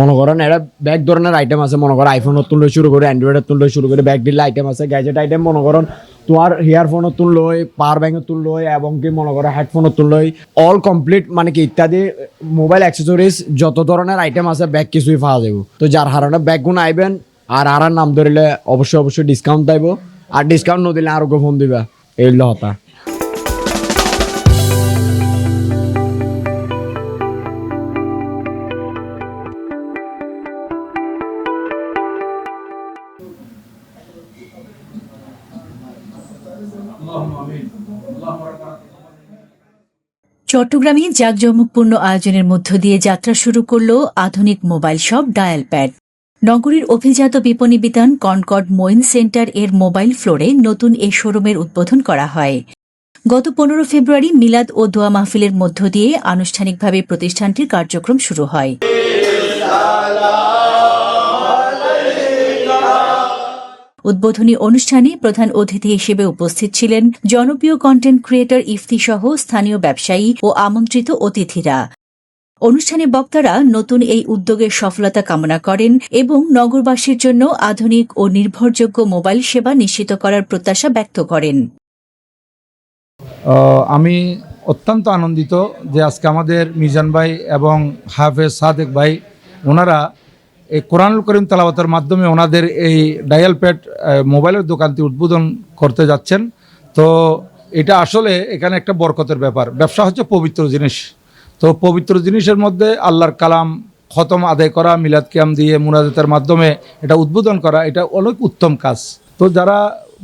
মনে করেন এটা ব্যাগ ধরনের আইটেম আছে, মনে করো আইফোনের তুললে শুরু করে অ্যান্ড্রয়েডের তুললে শুরু করে ব্যাগ ডিল আইটেম আছে, গ্যাজেট আইটেম মনে করেন তোমার ইয়ারফোনের তুললই, পাওয়ার ব্যাংকের তুললই এবং কি মনে করো হেডফোনের তুললই, অল কমপ্লিট মানে কি ইত্যাদি মোবাইল অ্যাক্সেসরিজ যত ধরনের আইটেম আছে ব্যাগ কিছুই পাওয়া যাবে। তো যার কারণে ব্যাগগুলো আইবেন আর নাম ধরিলে অবশ্যই ডিসকাউন্ট দেব, আর ডিসকাউন্ট নদিলে আরো ফোন দিবা, এই হতা। চট্টগ্রামে জাঁকজমকপূর্ণ আয়োজনের মধ্য দিয়ে যাত্রা শুরু করল আধুনিক মোবাইল শপ ডায়াল প্যাড। নগরীর অভিজাত বিপণী বিতান কনকর্ড মোইন সেন্টার এর মোবাইল ফ্লোরে নতুন এই শোরুমের উদ্বোধন করা হয়। গত 15 ফেব্রুয়ারি মিলাদ ও দোয়া মাহফিলের মধ্য দিয়ে আনুষ্ঠানিকভাবে প্রতিষ্ঠানটির কার্যক্রম শুরু হয়। উদ্বোধনী অনুষ্ঠানে প্রধান অতিথি হিসেবে উপস্থিত ছিলেন জনপ্রিয় কন্টেন্ট ক্রিয়েটর ইফতি সহ স্থানীয় ব্যবসায়ী ও আমন্ত্রিত অতিথিরা। অনুষ্ঠানে বক্তারা নতুন এই উদ্যোগের সফলতা কামনা করেন এবং নগরবাসীর জন্য আধুনিক ও নির্ভরযোগ্য মোবাইল সেবা নিশ্চিত করার প্রত্যাশা ব্যক্ত করেন। আমি অত্যন্ত আনন্দিত যে আজকে আমাদের মিজান ভাই এবং হাফেজ সাদেক ভাই ওনারা এই কোরআনুল করিম তেলাওয়াতের মাধ্যমে ওনাদের এই ডায়াল প্যাড মোবাইলের দোকানটি উদ্বোধন করতে যাচ্ছেন। তো এটা আসলে এখানে একটা বরকতের ব্যাপার। ব্যবসা হচ্ছে পবিত্র জিনিস, তো পবিত্র জিনিসের মধ্যে আল্লাহর কালাম খতম আদায় করা, মিলাদ কিয়াম দিয়ে মুনাজাতের মাধ্যমে এটা উদ্বোধন করা, এটা অনেক উত্তম কাজ। তো যারা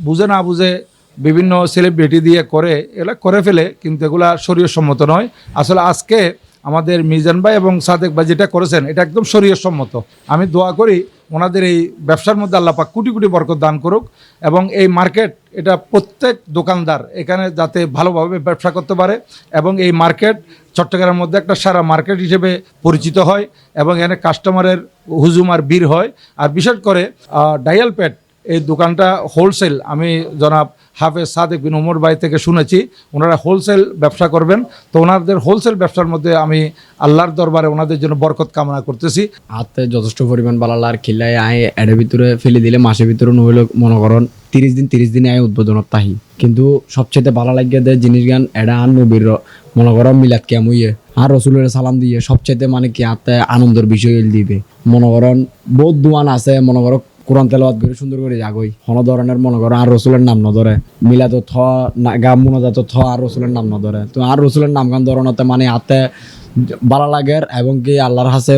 বুঝে না বুঝে বিভিন্ন সেলিব্রিটি দিয়ে করে, এগুলা করে ফেলে, কিন্তু এগুলা শরীয়সম্মত নয়। আসলে আজকে আমাদের মিজান ভাই এবং সাদেক ভাই যেটা করেছেন এটা একদম শরীয়সম্মত। আমি দোয়া করি ওনাদের এই ব্যবসার মধ্যে আল্লাহ পাক কোটি কোটি বরকত দান করুক এবং এই মার্কেট এটা প্রত্যেক দোকানদার এখানে যাতে ভালোভাবে ব্যবসা করতে পারে এবং এই মার্কেট চট্টগ্রামের মধ্যে একটা সারা মার্কেট হিসেবে পরিচিত হয় এবং এখানে কাস্টমারের হুজুম আর ভিড় হয়। আর বিশেষ করে ডায়াল প্যাড এই দোকানটা হোলসেল, আমি জনাব হাফেজ সাদেক বিন ওমর ভাই থেকে শুনেছি ওনারা হোলসেল ব্যবসা করবেন। তো ওনাদের হোলসেল ব্যবসার মধ্যে আমি আল্লাহর দরবারে ওনাদের জন্য বরকত কামনা করতেছি। হাতে যথেষ্ট পরিমাণ বালালা আর খিল্লাই আয় এর ভিতরে ফেলে দিলে মাসের ভিতরে নহলে মনে করেন 30 দিনে আয় উদ্বোধনত তাহি, কিন্তু সবচেয়ে ভালো লাগিয়ে দেয় জিনিস গান এটা আর নবীর মনে করো মিলাদ কিয়াম হইয়ে আর রসুলের সালাম দিয়ে সবচেয়ে মানে কি হাতে আনন্দের বিষয় দিবে। মনে করেন বহুত দোয়ান আছে, মনে করো কোরআন তেলাওয়াত করে সুন্দর করে যাগই কোনো ধরনের মনে করো আর রসুলের নাম ন ধরে, মিলাদ থ গাম মুনাজাত থ আর রসুলের নাম ন ধরে। তো আর রসুলের নাম গান ধরনতে মানে হাতে ভালো লাগে এবং কি আল্লাহর হাসে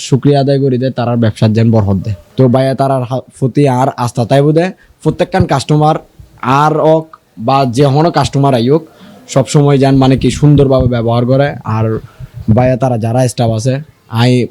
শুক্রিয়া আদায় করে দেয়, তারার ব্যবসার যেন বরহত দেয়। তো ভাইয়া তারার প্রতি আর আস্থা তাই বোধে প্রত্যেকখান কাস্টমার আর ওক বা যে কোনো কাস্টমার আইওক সবসময় যেন মানে কি সুন্দরভাবে ব্যবহার করে। আর ভাইয়া তারা যারা স্টাফ আছে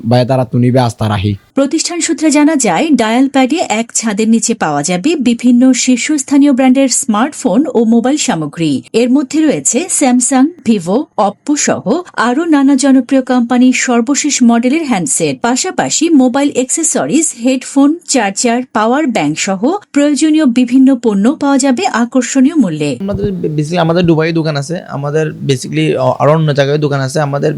ভাইয়া তারা তুনিবে আস্থা রাখি। প্রতিষ্ঠান সূত্রে জানা যায় ডায়াল প্যাডে এক ছাদের নিচে পাওয়া যাবে বিভিন্ন শীর্ষস্থানীয় ব্র্যান্ডের স্মার্টফোন ও মোবাইল সামগ্রী। এর মধ্যে রয়েছে স্যামসাং, ভিভো, অপ্পো সহ আরও নানা জনপ্রিয় কোম্পানির সর্বশেষ মডেলের হ্যান্ডসেট, পাশাপাশি mobile accessories, headphone, charger, power bank সহ প্রয়োজনীয় বিভিন্ন পণ্য পাওয়া যাবে আকর্ষণীয় মূল্যে। আমাদের দুবাই দোকান আছে, আমাদের বেসিক্যালি আরো অন্য জায়গায় দোকান আছে। আমাদের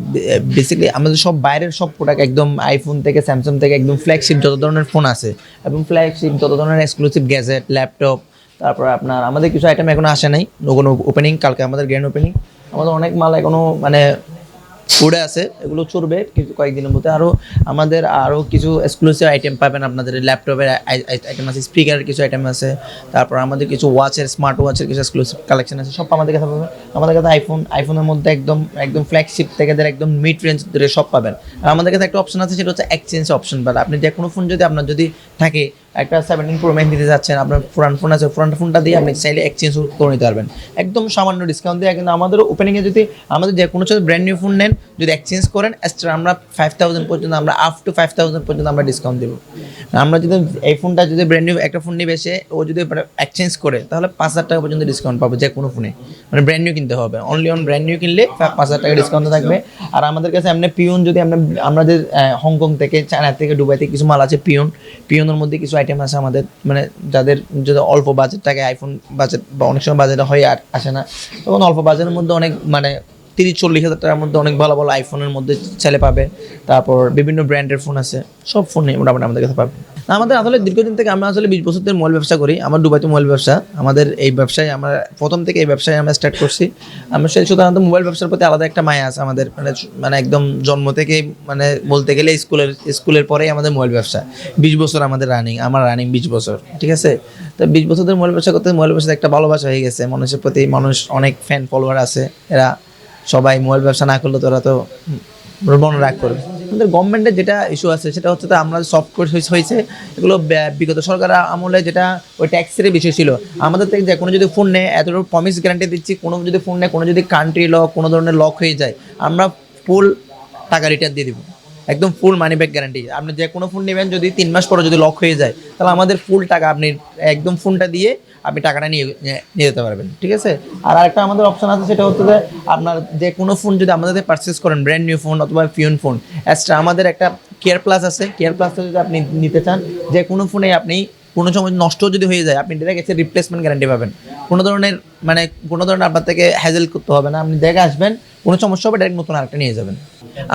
বেসিক্যালি আমাদের সব বাইরের সব প্রোডাক্ট একদম আইফোন থেকে স্যামসাং থেকে একদম ফ্ল্যাগশিপ যত ধরনের ফোন আছে এবং ফ্ল্যাগশিপ যত ধরনের এক্সক্লুসিভ গ্যাজেট, ল্যাপটপ, তারপর আপনার আমাদের কিছু আইটেম এখনো আসে নাই, কোনো ওপেনিং, কালকে আমাদের গ্র্যান্ড ওপেনিং। আমাদের অনেক মাল এখনো মানে পড়ে আছে, এগুলো চলবে কিছু কয়েকদিনের মধ্যে। আমাদের আরও কিছু এক্সক্লুসিভ আইটেম পাবেন, আপনাদের ল্যাপটপের আইটেম আছে, স্পিকারের কিছু আইটেম আছে, তারপর আমাদের কিছু ওয়াচের, স্মার্ট ওয়াচের কিছু এক্সক্লুসিভ কালেকশন আছে, সব আমাদের কাছে পাবেন। আমাদের কাছে আইফোনের মধ্যে একদম ফ্ল্যাগশিপ থেকে একদম মিড রেঞ্জ ধরে সব পাবেন। আর আমাদের কাছে একটা অপশন আছে, সেটা হচ্ছে এক্সচেঞ্জ অপশন। বা আপনি যে কোনো ফোন যদি আপনার যদি থাকে, একটা 17 Pro Max দিতে যাচ্ছেন, আপনার পুরান ফোন আছে, পুরান ফোনটা দিয়ে আপনি চাইলে এক্সচেঞ্জ করে নিতে পারবেন একদম সামান্য ডিসকাউন্ট দিয়ে। কিন্তু আমাদের ওপেনিংয়ে যদি আমাদের যে কোনো ব্র্যান্ড নিউ ফোন নেন, যদি এক্সচেঞ্জ করেন এক্সট্রা আমরা 5000 পর্যন্ত, আমরা আপ টু 5000 পর্যন্ত আমরা ডিসকাউন্ট দেবো। আমরা যদি এই ফোনটা যদি ব্র্যান্ড নিউ একটা ফোন নিয়ে এসে ও যদি এক্সচেঞ্জ করে, তাহলে 5000 টাকা পর্যন্ত ডিসকাউন্ট পাবে যে কোনো ফোনে। মানে ব্র্যান্ড নিউ কিনতে হবে, অনলি অন ব্র্যান্ড নিউ কিনলে 5000 টাকা ডিসকাউন্ট থাকবে। আর আমাদের কাছে এমনি পিওন, যদি আমাদের হংকং থেকে, চায়না থেকে, দুবাই থেকে কিছু মাল আছে, পিওনের মধ্যে কিছু আইটেম আছে আমাদের, মানে যাদের যদি অল্প বাজেট থাকে, আইফোন বাজেট বা অনেক সময় বাজেট হয়ে আসে না, তখন অল্প বাজেটের মধ্যে অনেক মানে 30-40 হাজার টাকার মধ্যে অনেক ভালো ভালো আইফোনের মধ্যে ছেলে পাবে। তারপর বিভিন্ন ব্র্যান্ডের ফোন আছে, সব ফোনে মোটামুটি আমাদের কাছে পাবে। আমাদের আসলে দীর্ঘদিন থেকে আমরা আসলে 20 বছর ধরে মোবাইল ব্যবসা করি। আমার দুবাইতে মোবাইল ব্যবসা, আমাদের এই ব্যবসায় আমরা প্রথম থেকে এই ব্যবসায় আমরা স্টার্ট করছি। আমরা সেই সাধারণত মোবাইল ব্যবসার প্রতি আলাদা একটা মায়া আছে আমাদের, মানে একদম জন্ম থেকে, মানে বলতে গেলে স্কুলের পরেই আমাদের মোবাইল ব্যবসা। 20 বছর আমাদের আমার রানিং 20 বছর, ঠিক আছে। তো 20 বছর ধরে মোবাইল ব্যবসা করতে মোবাইল ব্যবসাতে একটা ভালোবাসা হয়ে গেছে মানুষের প্রতি। মানুষ অনেক ফ্যান ফলোয়ার আছে, এরা সবাই মোবাইল ব্যবসা না করলে তো ওরা তো মনে রাগ করবে। আমাদের গভর্নমেন্টের যেটা ইস্যু আছে সেটা হচ্ছে তো আমরা সফট করে হয়েছে এগুলো বিগত সরকার আমলে, যেটা ওই ট্যাক্সের বিষয় ছিল। আমাদের থেকে যে কোনো যদি ফোন নেয় এতটুকু প্রমিস গ্যারান্টি দিচ্ছি, কোনো যদি ফোন নেয়, কোনো যদি কান্ট্রি লক কোনো ধরনের লক হয়ে যায়, আমরা ফুল টাকা রিটার্ন দিয়ে দিব, একদম ফুল মানি ব্যাক গ্যারান্টি। আপনি যে কোনো ফোন নেবেন, যদি 3 মাস পরে যদি লক হয়ে যায়, তাহলে আমাদের ফুল টাকা আপনি একদম ফোনটা দিয়ে আপনি টাকাটা নিয়ে যেতে পারবেন, ঠিক আছে। আর আরেকটা আমাদের অপশন আছে, সেটা হচ্ছে যে আপনার যে কোনো ফোন যদি আমাদের পারচেস করেন, ব্র্যান্ড নিউ ফোন অথবা পিওন ফোন, এক্সট্রা আমাদের একটা কেয়ার প্লাস আছে। কেয়ার প্লাসটা যদি আপনি নিতে চান, যে কোনো ফোনে আপনি কোনো সময় নষ্ট যদি হয়ে যায়, আপনি ডিরেক্ট এসে রিপ্লেসমেন্ট গ্যারান্টি পাবেন। কোনো ধরনের আপনার থেকে হ্যাজেল করতে হবে না। আপনি দেখে আসবেন, কোনো সমস্যা হবে ডাইরেক্ট নতুন আরেকটা নিয়ে যাবেন।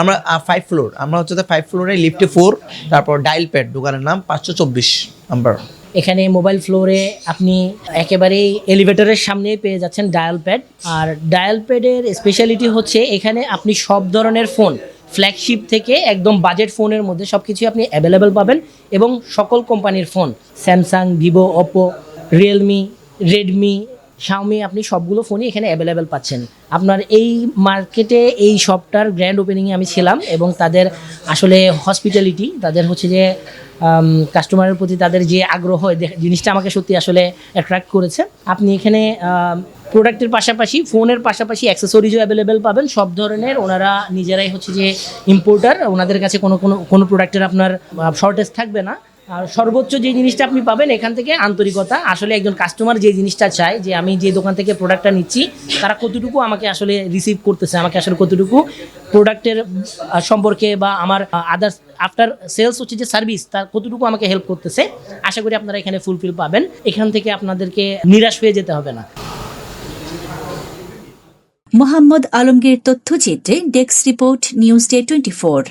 আমরা 5 ফ্লোর, আমরা হচ্ছে 5 ফ্লোরে লিফটে 4, তারপর ডায়াল প্যাড, দোকানের নাম 524 নাম্বার। এখানে মোবাইল ফ্লোরে আপনি একেবারেই এলিভেটরের সামনে পেয়ে যাচ্ছেন ডায়াল প্যাড। আর ডায়াল প্যাডের স্পেশালিটি হচ্ছে এখানে আপনি সব ধরনের ফোন, ফ্ল্যাগশিপ থেকে একদম বাজেট ফোনের মধ্যে সব কিছুই আপনি অ্যাভেলেবেল পাবেন, এবং সকল কোম্পানির phone, Samsung, Vivo, Oppo, Realme, Redmi, Xiaomi, আপনি সবগুলো ফোনই এখানে অ্যাভেলেবেল পাচ্ছেন। আপনার এই মার্কেটে এই শপটার গ্র্যান্ড ওপেনিংয়ে আমি ছিলাম, এবং তাদের আসলে হসপিটালিটি, তাদের হচ্ছে যে কাস্টমারের প্রতি তাদের যে আগ্রহ, জিনিসটা আমাকে সত্যি আসলে অ্যাট্রাক্ট করেছে। আপনি এখানে প্রোডাক্টের পাশাপাশি, ফোনের পাশাপাশি অ্যাক্সেসরিজও অ্যাভেলেবেল পাবেন সব ধরনের। ওনারা নিজেরাই হচ্ছে যে ইম্পোর্টার, ওনাদের কাছে কোনো প্রোডাক্টের আপনার শর্টেজ থাকবে না। আর সর্বোচ্চ যে জিনিসটা আপনি পাবেন এখান থেকে আন্তরিকতা। আসলে একজন কাস্টমার যে জিনিসটা চায়, যে আমি যে দোকান থেকে প্রোডাক্টটা নিচ্ছি তারা কতটুকু আমাকে আসলে রিসিভ করতেছে, আমাকে আসলে কতটুকু প্রোডাক্টের সম্পর্কে বা আমার আদার্স আফটার সেলস হচ্ছে যে সার্ভিস, তার কতটুকু আমাকে হেল্প করতেছে, আশা করি আপনারা এখানে ফুলফিল পাবেন। এখান থেকে আপনাদেরকে নিরাশ হয়ে যেতে হবে না। মোহাম্মদ আলমগীর তথ্যচিত্রে ডেস্ক রিপোর্ট, নিউজ ডে 24।